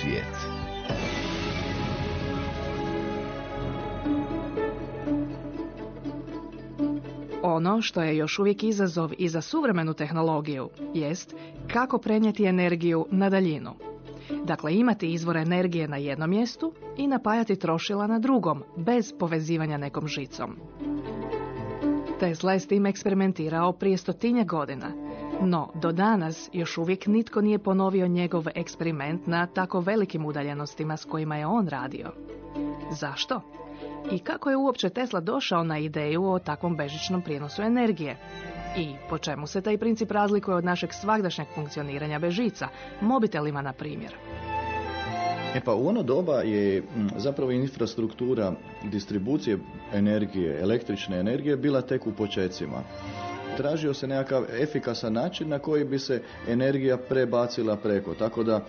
svijet. Ono što je još uvijek izazov i za suvremenu tehnologiju jest kako prenijeti energiju na daljinu. Dakle, imati izvor energije na jednom mjestu i napajati trošila na drugom, bez povezivanja nekom žicom. Tesla je s tim eksperimentirao prije 100 godina, no do danas još uvijek nitko nije ponovio njegov eksperiment na tako velikim udaljenostima s kojima je on radio. Zašto? I kako je uopće Tesla došao na ideju o takvom bežičnom prijenosu energije? I po čemu se taj princip razlikuje od našeg svagdašnjeg funkcioniranja bez žica, mobitelima na primjer? Pa u ono doba je zapravo infrastruktura distribucije energije, električne energije bila tek u počecima. Tražio se nekakav efikasan način na koji bi se energija prebacila preko, tako da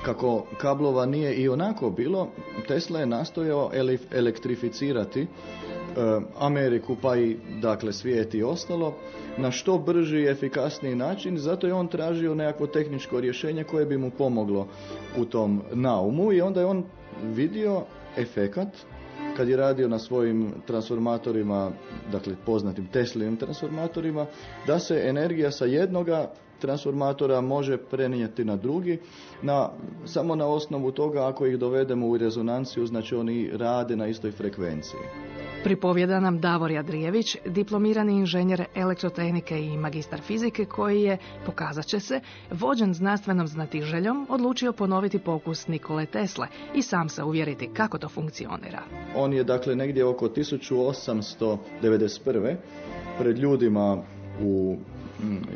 kako kablova nije i onako bilo, Tesla je nastojao elektrificirati Ameriku pa i dakle svijet i ostalo na što brži i efikasniji način, zato je on tražio nekakvo tehničko rješenje koje bi mu pomoglo u tom naumu i onda je on vidio efekat kad je radio na svojim transformatorima, dakle poznatim Teslinim transformatorima, da se energija sa jednoga transformatora može prenijeti na drugi, samo na osnovu toga ako ih dovedemo u rezonanciju, znači oni rade na istoj frekvenciji. Pripovjeda nam Davor Jadrijević, diplomirani inženjer elektrotehnike i magistar fizike koji je, pokazat će se, vođen znanstvenom znatiželjom, odlučio ponoviti pokus Nikole Tesle i sam se uvjeriti kako to funkcionira. On je dakle negdje oko 1891. pred ljudima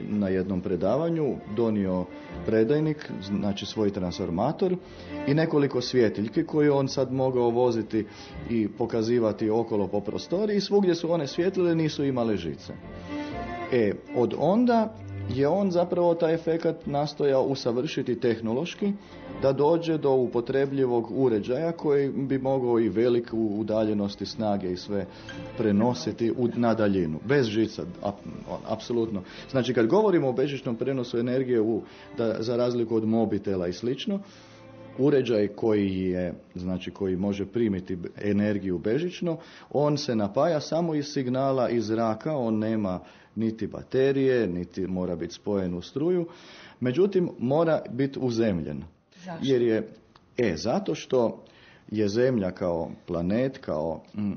na jednom predavanju donio predajnik, znači svoj transformator i nekoliko svjetiljki koje on sad mogao voziti i pokazivati okolo po prostoriji i svugdje su one svjetlile, nisu imale žice. Od onda je on zapravo taj efekat nastojao usavršiti tehnološki da dođe do upotrebljivog uređaja koji bi mogao i veliku udaljenosti snage i sve prenositi na daljinu, bez žica, apsolutno. Znači kad govorimo o bežičnom prenosu energije za razliku od mobitela i slično, uređaj koji može primiti energiju bežično, on se napaja samo iz signala iz zraka, on nema niti baterije, niti mora biti spojen u struju, međutim mora biti uzemljen. Zašto? Zato što je Zemlja kao planet,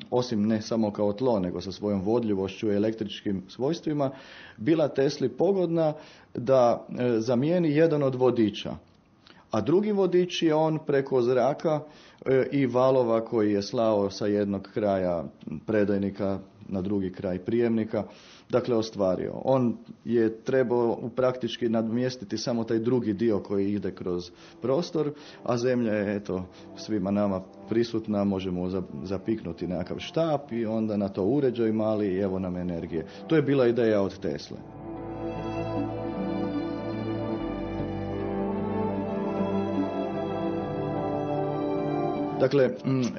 osim ne samo kao tlo, nego sa svojom vodljivošću i električkim svojstvima, bila Tesli pogodna da zamijeni jedan od vodiča. A drugi vodič je on preko zraka i valova koji je slao sa jednog kraja predajnika na drugi kraj prijemnika, dakle ostvario. On je trebao praktički nadomjestiti samo taj drugi dio koji ide kroz prostor, a Zemlja je svima nama prisutna, možemo zapiknuti nekakav štap i onda na to uređaj mali i evo nam energije. To je bila ideja od Tesle. Dakle,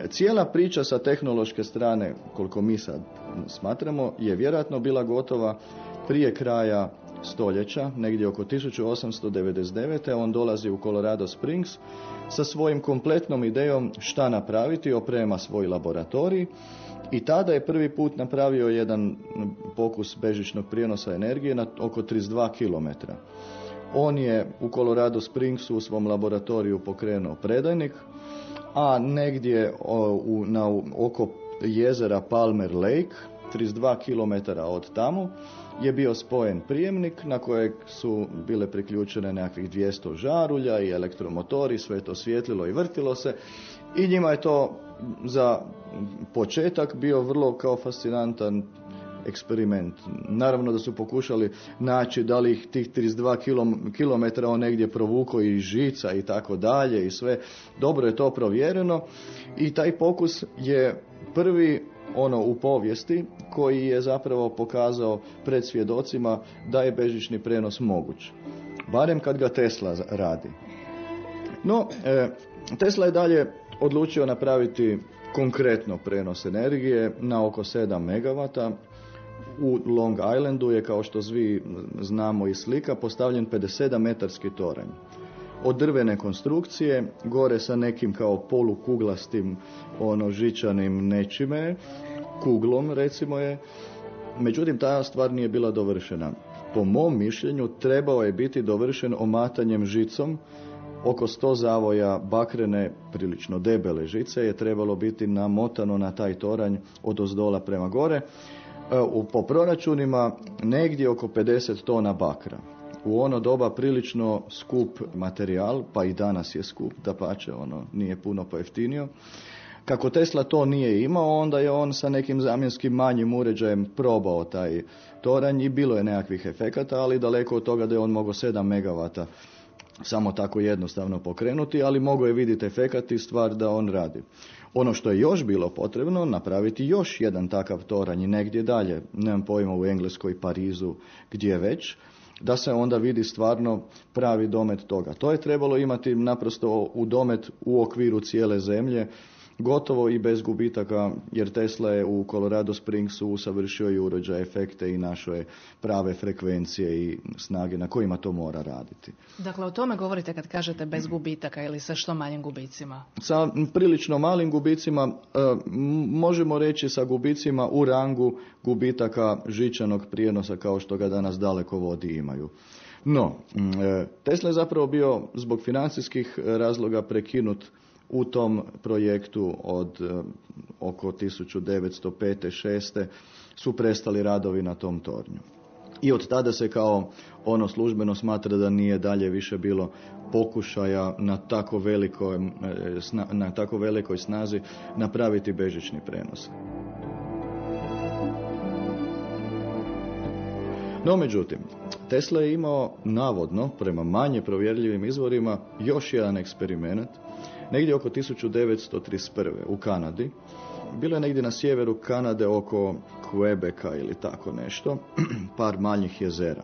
cijela priča sa tehnološke strane, koliko mi sad smatramo, je vjerojatno bila gotova prije kraja stoljeća, negdje oko 1899. On dolazi u Colorado Springs sa svojim kompletnom idejom šta napraviti, oprema svoj laboratorij i tada je prvi put napravio jedan pokus bežičnog prijenosa energije na oko 32 km. On je u Colorado Springsu u svom laboratoriju pokrenuo predajnik, a negdje oko jezera Palmer Lake, 32 km od tamo, je bio spojen prijemnik na kojeg su bile priključene nekakvih 200 žarulja i elektromotori, sve to svjetlilo i vrtilo se i njima je to za početak bio vrlo kao fascinantan eksperiment. Naravno da su pokušali naći da li ih tih 32 km on negdje provuko i žica i tako dalje i sve. Dobro je to provjereno i taj pokus je prvi u povijesti koji je zapravo pokazao pred svjedocima da je bežični prenos moguć. Barem kad ga Tesla radi. No, Tesla je dalje odlučio napraviti konkretno prenos energije na oko 7 MW. U Long Islandu je, kao što svi znamo iz slika, postavljen 57-metarski toranj. od drvene konstrukcije, gore sa nekim kao polukuglastim, žičanim nečime, kuglom recimo je. Međutim, ta stvar nije bila dovršena. Po mom mišljenju trebao je biti dovršen omatanjem žicom. Oko 100 zavoja bakrene, prilično debele žice je trebalo biti namotano na taj toranj od ozdola prema gore. Po proračunima negdje oko 50 tona bakra. U ono doba prilično skup materijal, pa i danas je skup, dapače, nije puno pojeftinio. Kako Tesla to nije imao, onda je on sa nekim zamjenskim manjim uređajem probao taj toranj i bilo je nekakvih efekata, ali daleko od toga da je on mogao 7 megavata samo tako jednostavno pokrenuti, ali mogao je vidjeti efekat i stvar da on radi. Ono što je još bilo potrebno, napraviti još jedan takav toranj i negdje dalje, nemam pojma, u Engleskoj, Parizu, gdje već, da se onda vidi stvarno pravi domet toga. To je trebalo imati naprosto u domet u okviru cijele zemlje, gotovo i bez gubitaka, jer Tesla je u Colorado Springsu usavršio i uređaj efekte i našo je prave frekvencije i snage na kojima to mora raditi. Dakle, o tome govorite kad kažete bez gubitaka ili sa što manjim gubicima? Sa prilično malim gubicima, možemo reći sa gubicima u rangu gubitaka žičanog prijenosa kao što ga danas dalekovodi imaju. No, Tesla je zapravo bio zbog financijskih razloga prekinut u tom projektu od oko 1905-6. su prestali radovi na tom tornju. I od tada se kao službeno smatra da nije dalje više bilo pokušaja na tako velikoj snazi napraviti bežični prenos. No, međutim, Tesla je imao navodno, prema manje provjerljivim izvorima, još jedan eksperiment. Negdje oko 1931. u Kanadi, bilo je negdje na sjeveru Kanade oko Quebeca ili tako nešto, par manjih jezera.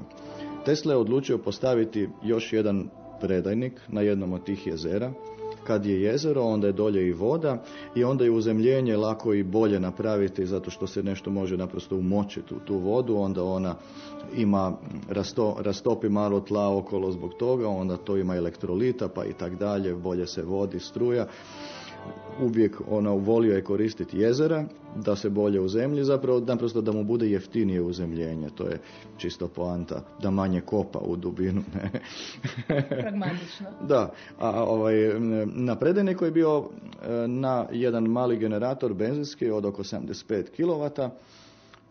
Tesla je odlučio postaviti još jedan predajnik na jednom od tih jezera. Kad je jezero, onda je dolje i voda i onda je uzemljenje lako i bolje napraviti zato što se nešto može naprosto umočiti u tu vodu, onda ona ima, rastopi malo tla okolo zbog toga, onda to ima elektrolita pa i tak dalje, bolje se vodi, struja. Uvijek volio je koristiti jezera da se bolje uzemlji, zapravo naprosto da mu bude jeftinije uzemljenje, to je čisto poanta, da manje kopa u dubinu. Pragmatično. Da, a na predajniku je bio na jedan mali generator benzinski od oko 75 kW,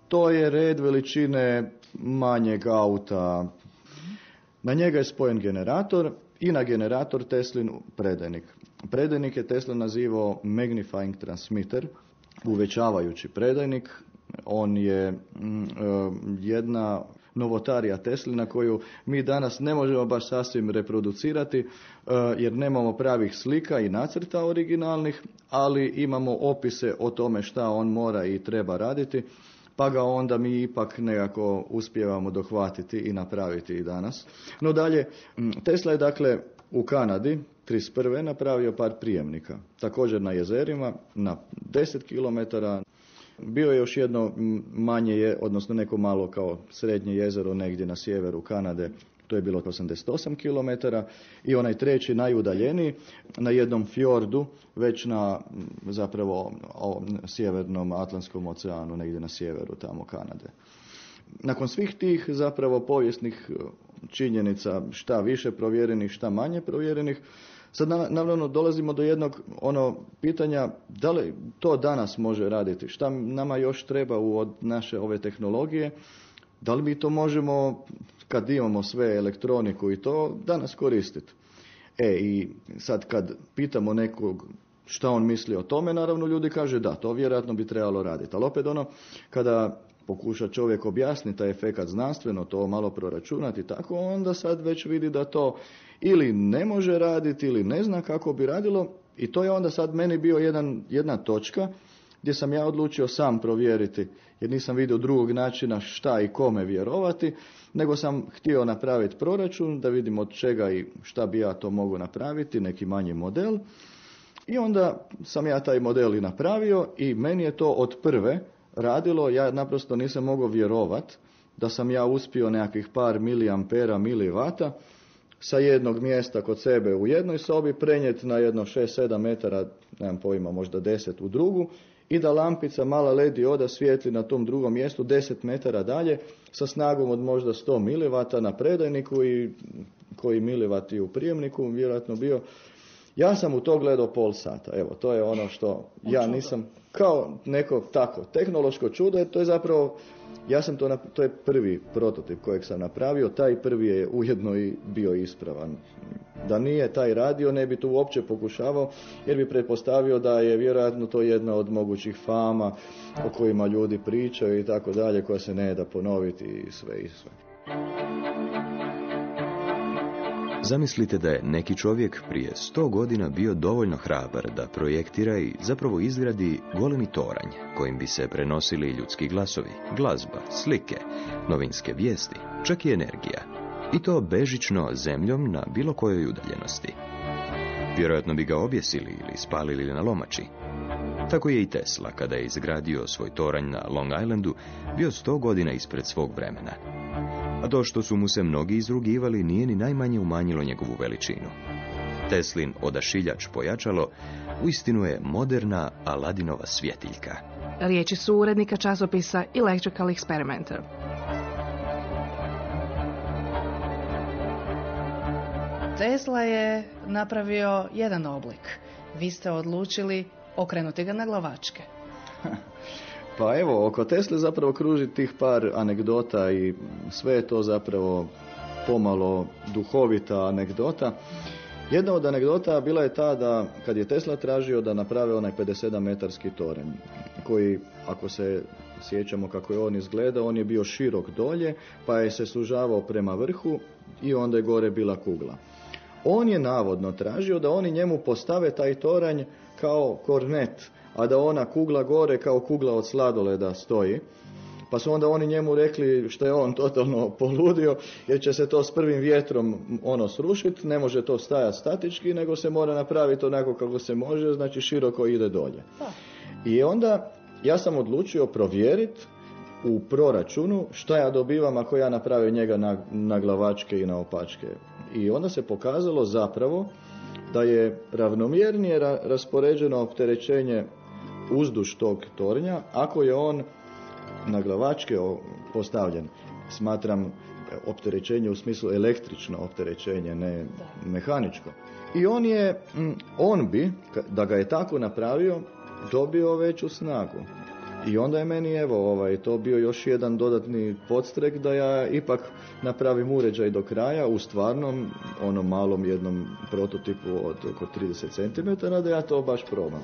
to je red veličine manjeg auta. Na njega je spojen generator i na generator Teslin predajnik. Predajnik je Tesla nazivao magnifying transmitter, uvećavajući predajnik. On je jedna novotarija Teslina koju mi danas ne možemo baš sasvim reproducirati jer nemamo pravih slika i nacrta originalnih, ali imamo opise o tome šta on mora i treba raditi, pa ga onda mi ipak nekako uspijevamo dohvatiti i napraviti i danas. No dalje, Tesla je dakle u Kanadi 1931. napravio par prijemnika, također na jezerima, na 10 km. Bio je još jedno manje, odnosno neko malo kao srednje jezero negdje na sjeveru Kanade, to je bilo 88 km, i onaj treći najudaljeniji na jednom fjordu, već na zapravo sjevernom Atlantskom oceanu, negdje na sjeveru tamo Kanade. Nakon svih tih zapravo povijesnih činjenica, šta više provjerenih, šta manje provjerenih, sad naravno dolazimo do jednog pitanja, da li to danas može raditi, šta nama još treba od naše ove tehnologije, da li mi to možemo, kad imamo sve elektroniku i to, danas koristiti. I sad kad pitamo nekog šta on misli o tome, naravno ljudi kaže da, to vjerojatno bi trebalo raditi. Ali opet kada pokuša čovjek objasniti taj efekat znanstveno, to malo proračunati tako, onda sad već vidi da to ili ne može raditi ili ne zna kako bi radilo, i to je onda sad meni bio jedna točka gdje sam ja odlučio sam provjeriti, jer nisam vidio drugog načina šta i kome vjerovati, nego sam htio napraviti proračun da vidim od čega i šta bi ja to mogu napraviti, neki manji model, i onda sam ja taj model i napravio i meni je to od prve radilo, ja naprosto nisam mogao vjerovat da sam ja uspio nekakvih par miliampera, milivata sa jednog mjesta kod sebe u jednoj sobi prenijeti na jedno 6-7 metara, nemam pojma, možda 10 u drugu, i da lampica, mala LED dioda svijetli na tom drugom mjestu 10 metara dalje sa snagom od možda 100 mW na predajniku i koji milivat u prijemniku vjerojatno bio. Ja sam u to gledao pol sata. Evo, to je ono što ja nisam, kao neko tako tehnološko čudo, to je zapravo, to je prvi prototip kojeg sam napravio, taj prvi je ujedno i bio ispravan. Da nije taj radio, ne bi to uopće pokušavao, jer bi pretpostavio da je vjerojatno to jedna od mogućih fama o kojima ljudi pričaju i tako dalje, koja se ne da ponoviti i sve. Zamislite da je neki čovjek prije 100 godina bio dovoljno hrabar da projektira i zapravo izgradi golemi toranj kojim bi se prenosili ljudski glasovi, glazba, slike, novinske vijesti, čak i energija. I to bežično zemljom na bilo kojoj udaljenosti. Vjerojatno bi ga objesili ili spalili na lomači. Tako je i Tesla, kada je izgradio svoj toranj na Long Islandu, bio 100 godina ispred svog vremena. A to što su mu se mnogi izrugivali nije ni najmanje umanjilo njegovu veličinu. Teslin odašiljač pojačalo uistinu je moderna Aladinova svjetiljka. Riječi su urednika časopisa Electrical Experimenter. Tesla je napravio jedan oblik. Vi ste odlučili okrenuti ga na glavačke. Pa evo, oko Tesle zapravo kruži tih par anegdota i sve je to zapravo pomalo duhovita anegdota. Jedna od anegdota bila je ta da kad je Tesla tražio da naprave onaj 57-metarski toranj, koji, ako se sjećamo kako je on izgledao, on je bio širok dolje, pa je se sužavao prema vrhu i onda je gore bila kugla. On je navodno tražio da oni njemu postave taj toranj kao kornet, a da ona kugla gore kao kugla od sladoleda stoji. Pa su onda oni njemu rekli što je on totalno poludio, jer će se to s prvim vjetrom srušiti, ne može to stajati statički, nego se mora napraviti onako kako se može, znači široko ide dolje. I onda ja sam odlučio provjeriti u proračunu što ja dobivam ako ja napravim njega na glavačke i na opačke. I onda se pokazalo zapravo da je ravnomjernije raspoređeno opterećenje uzduž tog tornja ako je on na glavačke postavljen. Smatram opterećenje u smislu električno opterećenje, ne mehaničko. I on bi, da ga je tako napravio, dobio veću snagu. I onda je meni to bio još jedan dodatni podstrek da ja ipak napravim uređaj do kraja u stvarnom, malom jednom prototipu od oko 30 cm, da ja to baš probam.